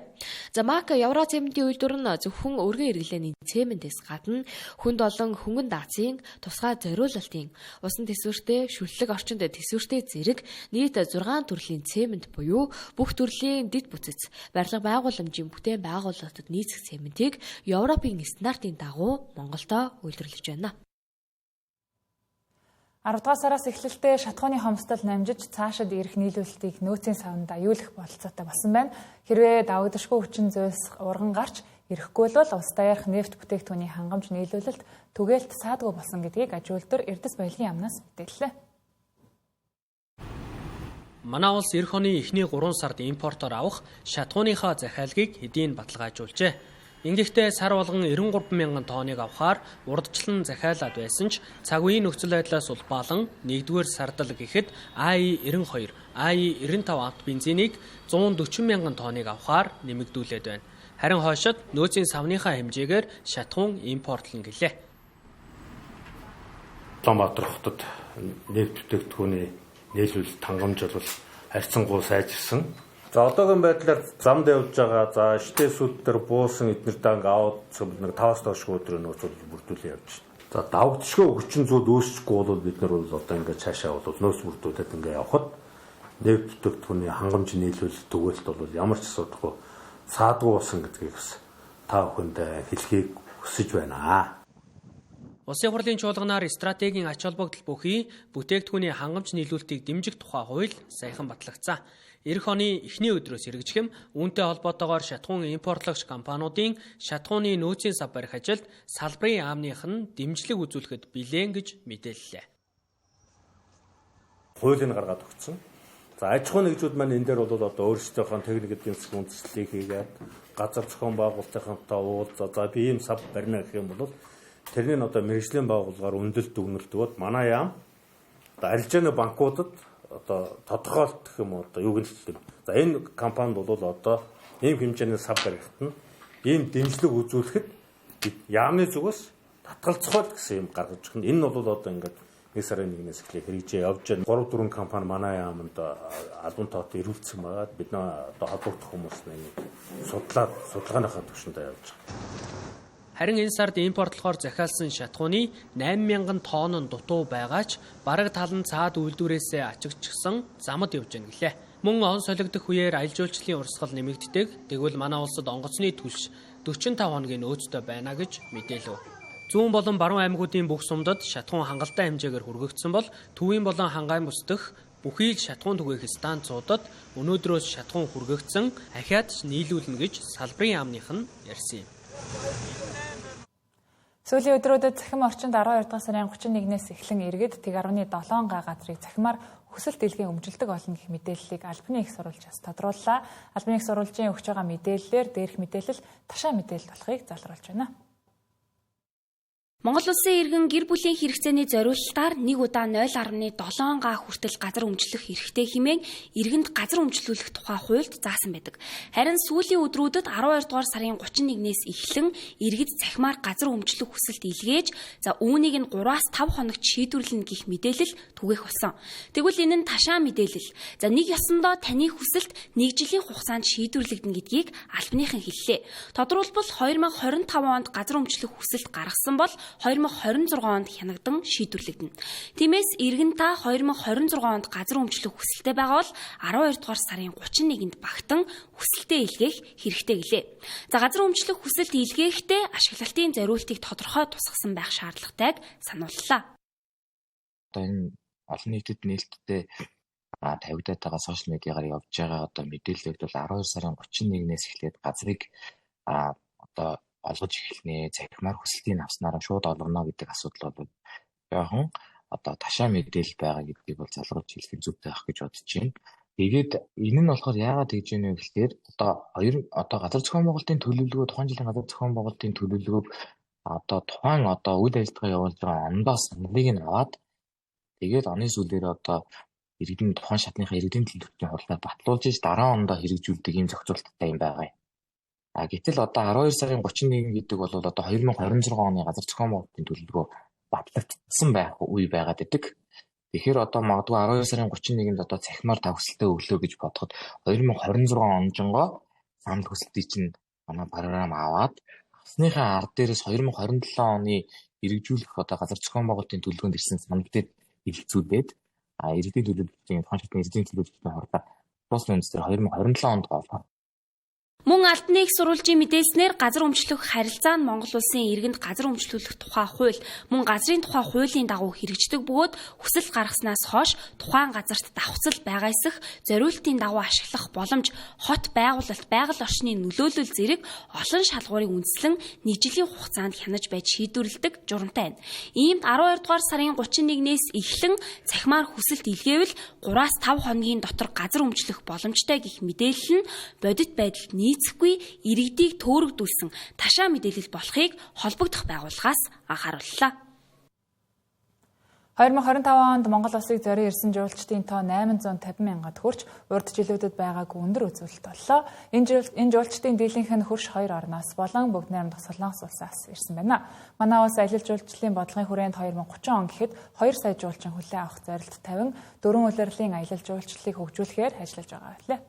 [SPEAKER 8] За МАК Евро цементийн үйлдвэр нь зөвхөн өргөн эргэлээний цементээс гадна хүнд олон хөнгөн даацын тусгай зориулалтын усан тэсвэртэй, шүллэг орчинд тэсвэртэй зэрэг нийт 6 төрлийн цемент буюу бүх төрлийн дэд бүтэц, барилга байгууламжийн бүтээн байгуулалтад нийцэх цементийг Европын стандартын дагуу Монголдо үйлдвэрлэж байна.
[SPEAKER 1] 10 дугаар сараас эхлэлтэй шатхууны хомсдол намжиж цаашид ирэх нийлүүлэлтийг нөөцийн савнд аюулах бололцоотой болсон байна. Хэрвээ давагдшгүй хүчин зүйлс урган гарч ирэхгүй бол улс даяарх нефт бүтээгдэхүүний хангамж нийлүүлэлт түгээлт саадгүй болсон гэдгийг аж үйлдвэр Эрдэс баялагын яамнаас мэдээллээ.
[SPEAKER 16] Манай улс эх оны эхний 3 сард импортоор авах шатхууныхаа захиалгыг хэдийн баталгаажуулжээ. Ингэхдээ сар болгон 93 мянган тонныг авахаар урдчлан захиалаад байсан ч цаг үеийн нөхцөл байдлаас улбаалan 1-р сардал гэхэд АИ-92, АИ-95 авто бензинийг 140 мянган тонныг авахаар нэмэгдүүлээд байна. Харин хойшид нөөцийн савныхаа хэмжээгээр шатхуун импортлон гэлээ.
[SPEAKER 10] Улаанбаатар хотод нефт бүтээгдэхүүний нийлүүлэлт хангамж бол харьцангуй сайжирсан. За одоогийн байдлаар замд явж байгаа за штесүүд төр буусан эднэр данг аваад нэг 5-аас доош өдрөө нөөцөд бүрдүүлэн явж байна. За давагдшгүй хүчин зүйл үүсчихгүй бол бид нар бол одоо ингээд цаашаа бол нөөц бүрдүүлээд ингээд явхад
[SPEAKER 17] нефт бүтээгдэхүүний хангамж нийлүүлэлт түгээлт бол ямар ч асуудалгүй саадгүй болсон гэдгийг бас та бүхэнд хэлхийг хүсэж байна.
[SPEAKER 16] Улсын хурлын чуулганаар стратегийн ач холбогдол бүхий бүтээгдэхүүний хангамж нийлүүлэлтийг дэмжих тухай хууль саяхан батлагдсан. Эх оны эхний өдрөөс хэрэгжихэм үүнтэй холбоотойгоор шатхуун импортлогч компаниудын шатхууны нөөцийн сав барих ажилд салбарын яамных нь дэмжлэг үзүүлэхэд билээн гэж мэдээллээ.
[SPEAKER 17] Хуулийг гаргаад өгсөн. За аж ахуйн нэгжүүд маань энэ дээр бол одоо өөрсдийнхөө техник эдийн засгийн үндэслэлийг хийгээд газар зохион байгуулалтынхантай уулзаа за би ийм сав барина гэх юм бол тэрний одоо мэргэжлийн байгууллагаар үнэлт дүгнэлт өгөөд манай яам одоо арилжааны банкудад одоо тодорхойлт гэх юм одоо юу гэнэ. За энэ компанид бол одоо ийм хэмжээний сав барихт нь ийм дэмжлэг үзүүлэхэд яамны зүгээс татгалзахад гэсэн юм гаргаж өгнө. Энэ нь бол одоо ингээд 1 сарын 1-ээс эхлээд хэрэгжиж явж байна. 3-4 компани манай яамд албан тоотой ирүүлсэн байгаа. Бид нөө одоо холбогдох хүмүүс нэг судалгааныхаа түвшиндээ явж байгаа.
[SPEAKER 16] Харин энэ сард импортлохоор захиалсан шатхууны 8,000 тонн дутуу байгаач бараг тал нь цаад үйлдвэрээсээ ачигчсан замд явж байна гэлээ. Мөн он солигдох үеэр аялал жуулчлалын урсгал нэмэгддэг. Тэгвэл манай улсад онгоцны түлш 45 хоногийн нөөцтэй байна гэж мэдээлв. Зүүн болон баруун аймагуудын бүх сумдад шатхуун хангалттай хэмжээгээр хүргэгдсэн бол төвийн болон хангаан бүсдэх бүхий л шатхуун түгээх станцуудад өнөөдрөөс шатхуун хүргэгдсэн ахиад нийлүүлнэ гэж салбарын яамных нь ярьсан юм.
[SPEAKER 1] Сүүлийн өдрүүдэд цахим орчинд 12 дугаар сарын 31-ээс эхлэн иргэд тэг 17 га газрыг цахимаар хүсэлт дэлхийн өмжилдэг болно гэх мэдээллийг албаны их сурвалжаас тодрууллаа. Албаны их сурвалжийн өгч байгаа мэдээллээр дээрх мэдээлэл ташаа мэдээлэл болохыг залруулж байна.
[SPEAKER 11] Монгол улсын иргэн гэр бүлийн хэрэгцээний зориулалтаар нэг удаа 0.7 га хүртэл газар өмчлөх эрхтэй хэмээн иргэнд газар өмчлүүлэх тухай хуульд заасан байдаг. Харин сүүлийн өдрүүдэд 12 дугаар сарын 31-ээс эхлэн иргэд цахимаар газар өмчлөх хүсэлт илгээж за үүнийг нь 3-5 хоногт шийдвэрлэнэ гэх мэдээлэл түгээх болсон. Тэгвэл энэ нь ташаа мэдээлэл. За нэг ёсондоо таны хүсэлт 1 жилийн хугацаанд шийдвэрлэгдэнэ гэдгийг албаныхан хэллээ. Тодорхойлбол 2025 онд газар өмчлөх хүсэлт гаргасан бол 2026 онд хянагдан шийдвэрлэгдэнэ. Тиймээс иргэн та 2026 онд газар өмчлөх хүсэлтэй байгаа бол 12 дугаар сарын 31-нд багтан хүсэлтээ илгээх хэрэгтэй гэлээ. За газар өмчлөх хүсэлт илгээхдээ ашиглалтын зориултыг тодорхой тусгасан байх шаардлагатайг санууллаа.
[SPEAKER 18] Одоо энэ олон нийтэд нээлттэй тавигдаад байгаа сошиал медиагаар явж байгаа одоо мэдээлэлд бол 12 сарын 31-ээс эхлээд газрыг одоо олгож эхэлнэ, цахимаар хүсэлтийг авснараа шууд олгоно гэдэг асуудал бол яахан одоо ташаа мэдээлэл байгаа гэдгийг бол залгуулж хэлэх зүйтэй байх гэж бодож байна. Тэгээд энэ нь болохоор яагаад гэж юм бэ гэхээр одоо газар зохион байгуулалтын төлөвлөгөө тухайн жилийн газар зохион байгуулалтын төлөвлөгөөг одоо тухайн одоо үйл ажиллагаа явуулж байгаа ондоо саналыг нь аваад тэгээд оны сүүлээр одоо иргэдийн тухайн шатныхаа иргэдийн төлөвлөгөөний хурлаар батлуулж иж дараа ондоо хэрэгжүүлдэг ийм зохицуулттай юм байгаа юм. Гэтэл одоо 12 сарын 31 гэдэг бол одоо 2026 оны газар зохион байгуулалтын төлөвлөгөө батлагдсан байх үе байгаад идэг. Тэгэхээр одоо магадгүй 12 сарын 31-нд одоо цахимаар тавхсалтай өглөө гэж бодоход 2026 онжингоо санал хүсэлтийг чинь манай програм аваад авсныхаа ард дээрээс 2027 оны хэрэгжүүлэх одоо газар зохион байгуулалтын төлөвлөгөөнд ирсэн санал дээр хилцүүлээд иргэдийн төлөвлөлтийн тухайн шатны иргэдийн төлөвлөлтийн хурлаар тус үндэстээр 2027 онд болоо.
[SPEAKER 11] Мөн албаны их сурвалжийн мэдээлснээр газар өмчлөх харилцаа нь Монгол улсын иргэнд газар өмчлүүлэх тухай хууль мөн газрын тухай хуулийн дагуу хэрэгждэг бөгөөд хүсэлт гаргаснаас хойш тухайн газарт давхцал байгаасах зориултын дагуу ашиглах боломж хот байгуулалт байгаль орчны нөлөөлөл зэрэг олон шалгуурыг үндэслэн 1 жилийн хугацаанд хянаж байж шийдвэрлэдэг журамтай байна. Иймд 12 дугаар сарын 31-ээс эхлэн цахимаар хүсэлт илгээвэл 3-5 хоногийн дотор газар өмчлөх боломжтой гэх мэдээлэл нь бодит байдалд нийцэхгүй иргэдийг төөрөгдүүлсэн ташаа мэдээлэл болохыг холбогдох байгууллагаас анхаарууллаа.
[SPEAKER 1] 2025 онд Монгол улсыг зорин ирсэн жуулчдын тоо 850 мянгад хүрч урд жилүүдэд байгаагүй өндөр үзүүлэлт боллоо. Энэ жуулчдын дийлэнх нь хөрш 2 орноос болон бүгд найрамдах Солонгос улсаас ирсэн байна. Манай улс аялал жуулчлалын бодлогын хүрээнд 2030 он гэхэд 2 сая жуулчин хүлээн авах зорилт тавин 4 улирлын аялал жуулчлалыг хөгжүүлэхээр ажиллаж байгаа байлээ.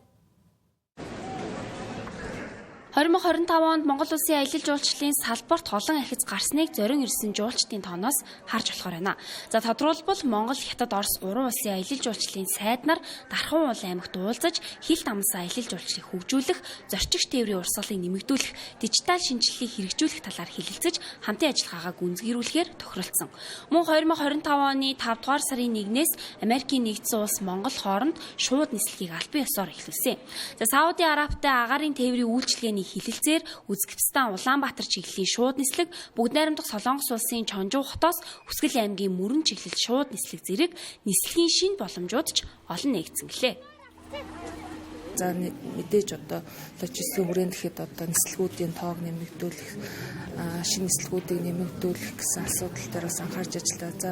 [SPEAKER 11] 2025 онд Монгол улсын аялал жуулчлалын салбарт олон архиц гарсныг зорин ирсэн жуулчдын тооноос харж болохоор байна. За тодорхойлбол Монгол, Хятад, Орос 3 улсын аялал жуулчлалын сайд нар Дархан уул аймагт уулзаж хил дамсан аялал жуулчлалыг хөгжүүлэх, зорчигч тээврийн урсгалыг нэмэгдүүлэх, дижитал шинжилгээг хэрэгжүүлэх талаар хэлэлцэж хамтын ажиллагаагаа гүнзгийрүүлэхээр тохиролцсон. Мөн 2025 оны 5 дугаар сарын 1-ээс Америкийн нэгдсэн улс Монгол хооронд шууд нислэгийг албан ёсоор эхлүүлсэн. За Сауди Арабтай агаарын тээврийн үйлчилгээний хилэлцээр Узбекистан, Улаанбаатар чиглэлийн шууд нислэг, бүгд найрамдах Солонгос улсын Чонжуу хотоос Хүсгэл аймгийн Мөрөн чиглэл шууд нислэг зэрэг нислэгийн шинэ боломжууд ч олон нэгдсэн гэлээ.
[SPEAKER 3] За мэдээж одоо логистикийн хүрээнд гэхэд одоо нислэгүүдийн тоог нэмэгдүүлэх, шинэ нислэгүүдийг нэмэгдүүлэх гэсэн асуудал дээр бас анхаарч ажиллаа. За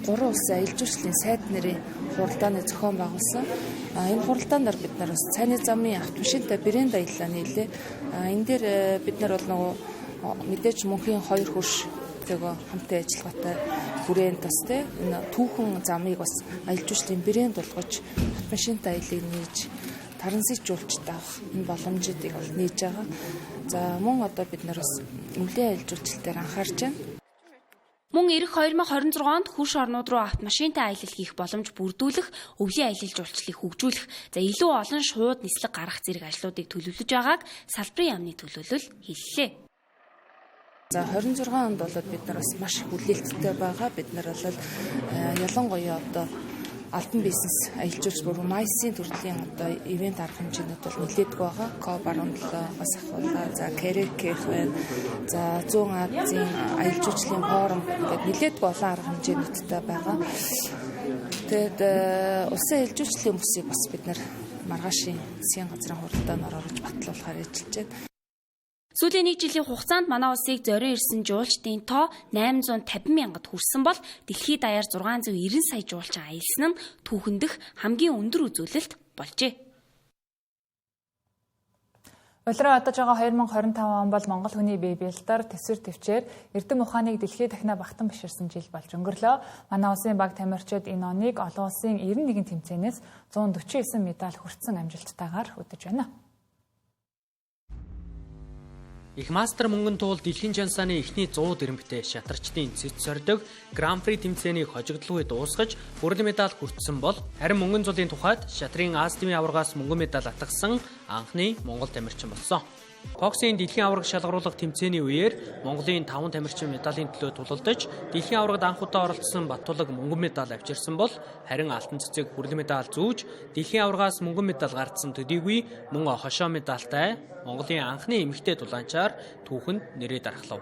[SPEAKER 3] 3 улсын аялал жуулчлалын сайд нарын хуралдааны зохион байгуулсан. Энэ хуралдаанаар бид нар бас цайны замын автомашинтай брэнд аяллаа нийлээ. Энэ дээр бид нар бол нөгөө мэдээж мөнхийн 2 хөрш хамтын ажиллагаатай хүрээнд бас энэ түүхэн замыг бас аялал жуулчлалын брэнд болгож автомашинтай аяллыг нээж тарансыг жуулчд авах энэ боломжуудыг нээж байгаа. За мөн одоо бид нар бас өвлийн аялал жуулчлал дээр анхаарч байна.
[SPEAKER 11] Мөн ирэх 2026 онд хөрш орнууд руу автомашинтай аялал хийх боломж бүрдүүлэх, өвлийн аялал жуулчлалыг хөгжүүлэх, за илүү олон шууд нислэг гаргах зэрэг ажлуудыг төлөвлөж байгааг салбарын яамны төлөөлөл хэллээ.
[SPEAKER 3] За 26 онд бол бид нар бас маш их хүлээлттэй байгаа. Бид нар бол ялангуяа одоо албан бизнес аялал жуулчлал майсын төрлийн одоо ивент арга хэмжээнүүд бол нэлээдгүй байгаа. COP17-оос ахуулаа, за Керекэх байна. За 100 Азийн аялал жуулчлалын форум гэдэг нэлээдгүй олон арга хэмжээнүүдтэй байгаа. Тэгэд улсын аялал жуулчлалын бүсийг бас бид нар маргаашийн засгийн газрын хуралдаанд орж батлуулахаар ажиллаж байна.
[SPEAKER 11] Сүүлийн 1 жилийн хугацаанд манай улсыг зорин ирсэн жуулчдын тоо 850 мянгад хүрсэн бол дэлхийд даяар 690 сая жуулчин аялсан нь түүхэндх хамгийн өндөр үзүүлэлт болжээ.
[SPEAKER 1] Улираа одож байгаа 2025 он бол Монгол хүний бие биелэлтээр төсвөр төвчээр Эрдэм ухааныг дэлхийд дахина багтан биширсэн жил болж өнгөрлөө. Манай улсын баг тамирчид энэ оныг олон улсын 91 тэмцээнээс 149 медаль хүртсэн амжилттайгаар өдөж байна.
[SPEAKER 16] Их мастер мөнгөн туул дэлхийн жансааны эхний 100 дэрэмбтэй шатарчдын цэц сордог Гран-при тэмцээнийг хожигдлгүй дуусгаж хүрэл медаль хүртсэн бол харин мөнгөн зулын тухайд шатрын Аз тивийн аваргаас мөнгөн медаль атгсан анхны монгол тамирчин болсон. Боксийн дэлхийн аварга шалгаруулах тэмцээний үеэр Монголын 5 тамирчин медалийн төлөө тулалдаж дэлхийн аваргад анх удаа оролцсон Баттулаг мөнгөн медаль авчирсан бол харин алтан цэцэг хүрэл медаль зүүж дэлхийн аваргаас мөнгөн медаль гардсан төдийгүй мөн хошоо медальтай Монголын анхны эмэгтэй дулаанчаар түүхэнд нэрээ дарахлав.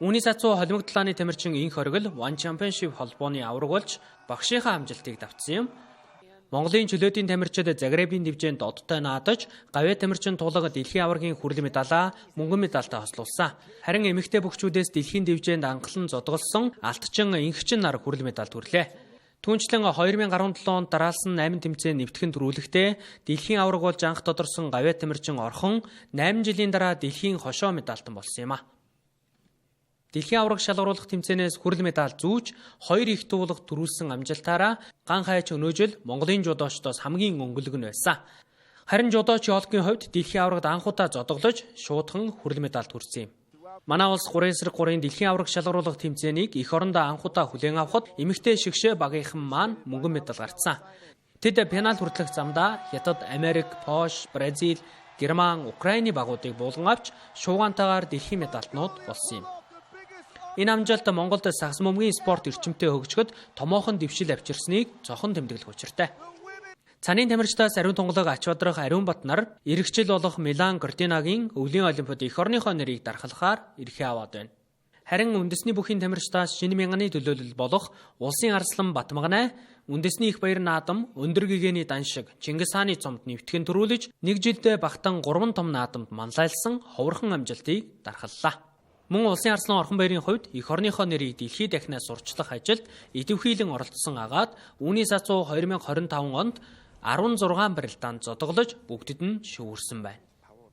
[SPEAKER 16] Үүний сацуу холимогдлааны тамирчин инх хоригл One Championship холбооны аварга болж багшийнхаа амжилтыг давтсан юм. Монголын чөлөөтийн тамирчид Загребийн дивжээнд додтой наадаж, гавьяа тамирчин тулаг дэлхийн аваргын хүрэл медалаа мөнгөн медальтай хослуулсан. Харин эмэгтэй бөхчүүдээс дэлхийн дивжээнд анхлан зодголсон алтчин инхчин нар хүрэл медаль түрлээ. Түүнчлэн 2017 онд дараалсан 8 тэмцээн нэвтгэн төрүүлэхдээ дэлхийн аварга болж анх тодорсон гавьяа тамирчин Орхон 8 жилийн дараа дэлхийн хошоо медальтан болсон юм а. Дэлхийн аварга шалгаруулах тэмцээнээс хүрэл медаль зүүж 2 их туулга төрүүлсэн амжилтаараа ган хайч өнөөжил Монголын жудоочдоос хамгийн өнгөлөг нь байсан. Харин жудооч Ёлгийн хувьд дэлхийн аваргад анх удаа зодглож шуудхан хүрэл медаль хүрсэн юм. Манай улс 3 эсрэг 3-ын дэлхийн аварга шалгаруулах тэмцээнийг эх орондоо анх удаа хүлээн авахад эмэгтэй шигшээ багийнхан маань мөнгөн медаль гарцсан. Тэд пенал хүртэлх замдаа Хятад, Америк, Польш, Бразил, Герман, Украины багуудыг буулган авч шуугантайгаар дэлхийн медальтнууд болсон юм. Энэ амжилт Монголд сагс мөмгийн спорт эрчимтэй хөгжөхөд томоохон дэвшил авчирсныг цохон тэмдэглэх учиртай. Цанын тамирчдаас ариун тунгалаг ач бадрах Ариун Бат нар эрэгчил болох Милан Кортинагийн өвлийн олимпиад эх орныхоо нэрийг дархлахаар эрхээ аваад байна. Харин үндэсний бүхийн тамирчдаас шинэ мянганы төлөөлөл болох улсын арслан Батмагнай, үндэсний их баяр наадам, өндөр гэгээний дан шиг Чингис хааны цомд нэвтгэн төрүүлж нэг жилдээ багтан 3 том наадамд манлайлсан ховорхон амжилтыг дархаллаа. Мөн улсын арслан Орхон баярын хувьд эх орныхоо нэрийг дэлхийд дахинаас сурчлах ажилд идэвхийлэн оролцсон агаад үүний сацуу 2025 онд 16 барилдаанд зодглож бүгдэд нь шүүрсэн байна.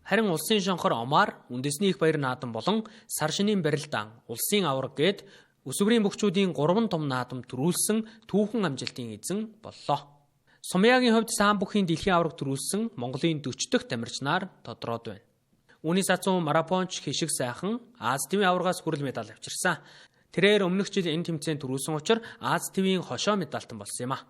[SPEAKER 16] Харин улсын шонхор Омар, үндэсний их баяр наадам болон сар шинийн барилдаан, улсын аварга гээд өсвөрийн бөхчүүдийн 3 том наадам төрүүлсэн түүхэн амжилтын эзэн боллоо. Сумьяагийн хувьд саан бүхийн дэлхийн аварга төрүүлсэн Монголын 40 дахь тамирчнаар тодорхойд байна. Үүний сацуу марафонч Хишиг сайхан Аз ТV аваргаас хүрэл медаль авчирсан. Тэрээр өмнөх жил энэ тэмцээнд төрүүлсэн учраас Аз ТV-ийн хошоо медальтан болсон юм а.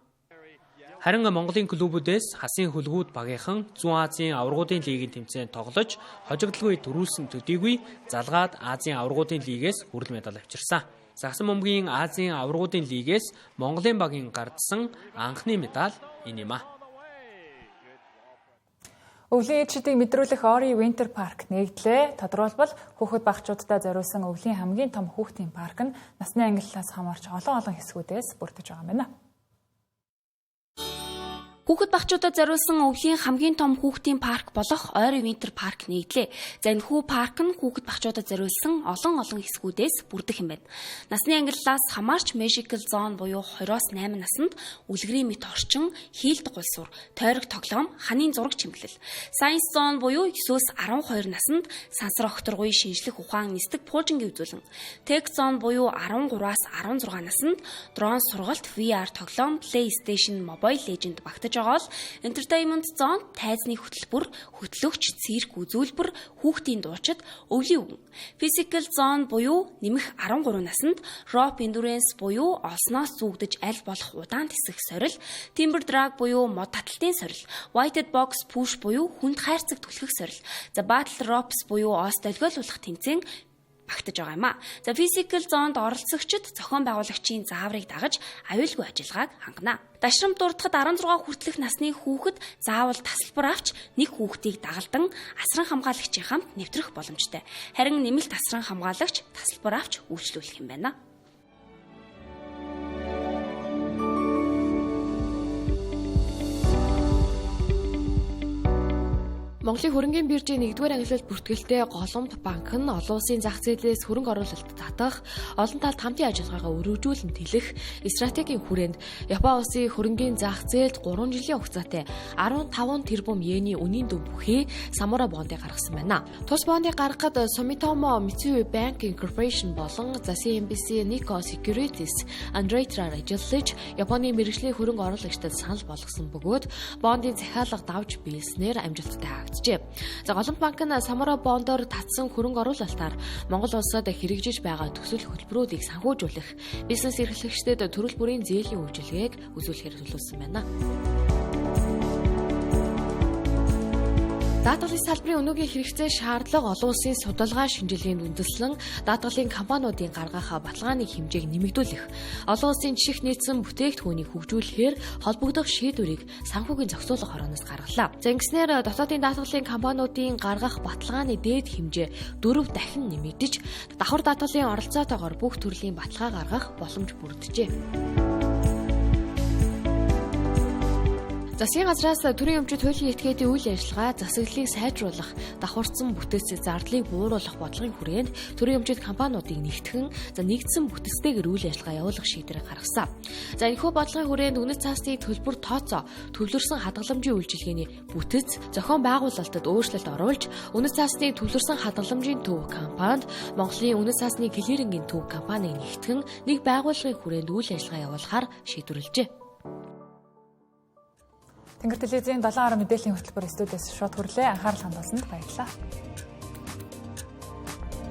[SPEAKER 16] Харин Монголын клубүүдээс хасын хөлгүүд багийнхан Зүүн Азийн аваргуудын лигийн тэмцээнд тоглож хожигдолгүй төрүүлсэн төдийгүй залгаад Азийн аваргуудын лигээс хүрэл медаль авчирсан. Загсан бөмбөгийн Азийн аваргуудын лигээс Монголын багийн гардсан анхны медаль энэ юм а.
[SPEAKER 1] Өвлийн ичдийг мэдрүүлэх Ori Winter Park нэгдлээ. Тодорхойлбол хүүхэд багчуудтай зориулсан өвлийн хамгийн том хүүхдийн парк нь насны ангиллаас хамаарч олон хэсгүүдээс бүрдэж байгаа юм байна.
[SPEAKER 11] Хүүхэд багчуудад зориулсан өвлийн хамгийн том хүүхдийн парк болох Ori Winter Park нэгдлээ. За энэ парк нь хүүхэд багчуудад зориулсан олон хэсгүүдээс бүрдэх юм байна. Насны ангиллаас хамаарч Magical Zone буюу 2-8 наснд үлгэрийн мэт орчин, хийлд гулсуур, тойрог тоглоом, ханийн зураг чимэглэл. Science Zone буюу 9-12 наснд сансар окторгуй шинжлэх ухаан нисдэг пуужингийн үзүүлэн. Tech Zone буюу 13-аас 16 наснд дрон сургалт, VR тоглоом, PlayStation, Mobile Legend багтаж байгаа бол Entertainment Zone тайзны хөтөлбөр, хөтлөгч, цирк үзүүлбэр, хүүхдийн дуучид, өвлийн үгэн. Physical Zone буюу нэмэх 13 наснд Rope Endurance буюу олсноос зүгдэж аль болох удаан тисэх сорил, Timber Drag буюу мод таталтын сорил, Weighted Box Push буюу хүнд хайрцаг түлхэх сорил, за Battle Ropes буюу ос долгиолуулах тэмцээн багтаж байгаа юм а. За Physical Zone-д оролцогчид зохион байгуулагчийн зааврыг дагаж аюулгүй ажиллагааг хангана. Дашрамт дуртахад 16 хүртэлх насны хүүхэд заавал тасалбар авч нэг хүүхдийг дагалдан асран хамгаалагчийн хамт нэвтрэх боломжтой. Харин нэмэлт асран хамгаалагч тасалбар авч үйлчлүүлэх юм байна.
[SPEAKER 8] Монголын хөрөнгийн биржийн 1-р ангиллалд бүртгэлтэй Голомт банк нь олон улсын зах зээлээс хөрөнгө оруулалт татах, олон талд хамтын ажиллагаагаа өргөжүүлэн тэлэх стратегийн хүрээнд Япон улсын хөрөнгийн зах зээлд 3 жилийн хугацаатай 15 тэрбум йений үнийн дөв бүхий Самура бондыг гаргасан байна. Тус бондыг гаргахад Sumitomo Mitsui Banking Corporation болон CNBC Nikko Securities Andreitra ажиллаж Японы мэргэжлийн хөрөнгө оруулагчдад санал болгосон бөгөөд бондын захиалга давж биелснээр амжилттай хаагджээ. За Голомт банк нь Самура бондоор татсан хөрөнгө оруулалтаар Монгол улсад хэрэгжиж байгаа төсөл хөтөлбөрүүдийг санхүүжүүлэх, бизнес эрхлэгчдэд төрөл бүрийн зээлийн үйлчилгээг үзүүлэхээр төлөвлөсөн байна. Даатгалын салбарын өнөөгийн хэрэгцээ шаардлага олон улсын судалгаа шинжилгээнд үндэслэн даатгалын компаниудын гаргах баталгааны хэмжээг нэмэгдүүлэх, олон улсын жишг нийцсэн бүтээгдэхүүнийг хөгжүүлэхээр холбогдох шийдвэрийг санхүүгийн зохицуулах хорооноос гаргалаа. За ингэснээр дотоодын даатгалын компаниудын гаргах баталгааны дээд хэмжээ 4 дахин нэмэгдэж, давхар даатгалын оролцоотойгоор бүх төрлийн баталгаа гаргах боломж бүрджээ. Засгийн газраас төрийн өмчит хуулийн этгээдийн үйл ажиллагаа засаглалыг сайжруулах, давхарцсан бүтээц зардлыг бууруулах бодлогын хүрээнд төрийн өмчит компаниудыг нэгтгэн нэгдсэн бүтцтэйгээр үйл ажиллагаа явуулах шийдвэрийг гаргасан. За энэхүү бодлогын хүрээнд үнэт цаасны төлбөр тооцоо, төвлөрсөн хадгаламжийн үйлчилгээний бүтэц, зохион байгуулалтад өөрчлөлт оруулж, үнэт цаасны төвлөрсөн хадгаламжийн төв компанид Монголын үнэт цаасны клирингийн төв компанийг нэгтгэн нэг байгууллагын хүрээнд үйл ажиллагаа явуулахаар шийдвэрлэжээ.
[SPEAKER 1] Тэнгэр телевизийн 7 10 мэдээллийн хөтөлбөр студиэс шууд хүрлээ. Анхаарал хандуулсанд баярлалаа.